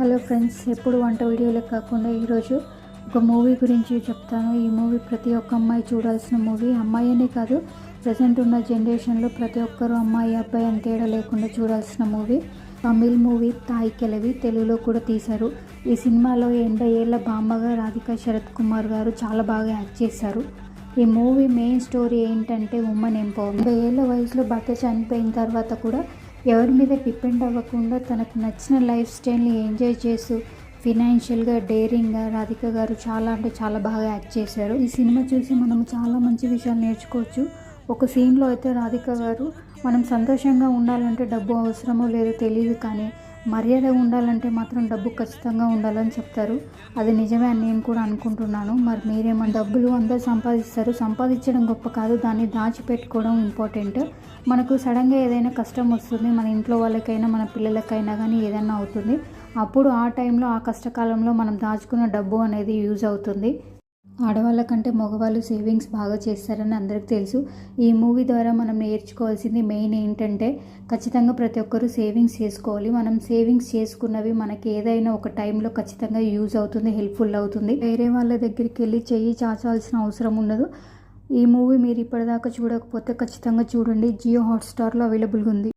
Hello friends, ఎప్పుడు వంట వీడియోలే కాకుండా ఈరోజు ఒక మూవీ గురించి చెప్తాను. ఈ మూవీ ప్రతి ఒక్క అమ్మాయి చూడాల్సిన మూవీ. అమ్మాయి అనే కాదు, ప్రజెంట్ ఉన్న జనరేషన్లో ప్రతి ఒక్కరు అమ్మాయి అబ్బాయి అని తేడా లేకుండా చూడాల్సిన మూవీ. తమిళ్ మూవీ తాయి కెలవి, తెలుగులో కూడా తీశారు. ఈ సినిమాలో 80 ఏళ్ల బామ్మగా రాధికా శరత్ కుమార్ గారు చాలా బాగా యాక్ట్ చేశారు. ఈ మూవీ మెయిన్ స్టోరీ ఏంటంటే ఉమెన్ ఎంపవర్మెంట్. 80 ఏళ్ల వయసులో భర్త చనిపోయిన తర్వాత కూడా ఎవరి మీద డిపెండ్ అవ్వకుండా తనకు నచ్చిన లైఫ్ స్టైల్ని ఎంజాయ్ చేస్తూ ఫినాన్షియల్గా డేరింగ్గా రాధిక గారు చాలా అంటే చాలా బాగా యాక్ట్ చేశారు. ఈ సినిమా చూసి మనం చాలా మంచి విషయాలు నేర్చుకోవచ్చు. ఒక సీన్లో అయితే రాధిక గారు మనం సంతోషంగా ఉండాలంటే డబ్బు అవసరమో లేదో తెలియదు, కానీ మర్యాద ఉండాలంటే మాత్రం డబ్బు ఖచ్చితంగా ఉండాలని చెప్తారు. అది నిజమే అని నేను కూడా అనుకుంటున్నాను. మరి మీరేమన్నా? డబ్బులు అందరూ సంపాదిస్తారు, సంపాదించడం గొప్ప కాదు, దాన్ని దాచిపెట్టుకోవడం ఇంపార్టెంట్. మనకు సడన్గా ఏదైనా కష్టం వస్తుంది, మన ఇంట్లో వాళ్ళకైనా మన పిల్లలకైనా కానీ ఏదైనా అవుతుంది. అప్పుడు ఆ టైంలో ఆ కష్టకాలంలో మనం దాచుకున్న డబ్బు అనేది యూజ్ అవుతుంది. ఆడవాళ్ళ కంటే మగవాళ్ళు సేవింగ్స్ బాగా చేస్తారని అందరికీ తెలుసు. ఈ మూవీ ద్వారా మనం నేర్చుకోవాల్సింది మెయిన్ ఏంటంటే ఖచ్చితంగా ప్రతి ఒక్కరూ సేవింగ్స్ చేసుకోవాలి. మనం సేవింగ్స్ చేసుకున్నవి మనకి ఏదైనా ఒక టైంలో ఖచ్చితంగా యూజ్ అవుతుంది, హెల్ప్ఫుల్ అవుతుంది. వేరే వాళ్ళ దగ్గరికి వెళ్ళి చెయ్యి చాచాల్సిన అవసరం ఉండదు. ఈ మూవీ మీరు ఇప్పటిదాకా చూడకపోతే ఖచ్చితంగా చూడండి. జియో హాట్స్టార్లో అవైలబుల్గా ఉంది.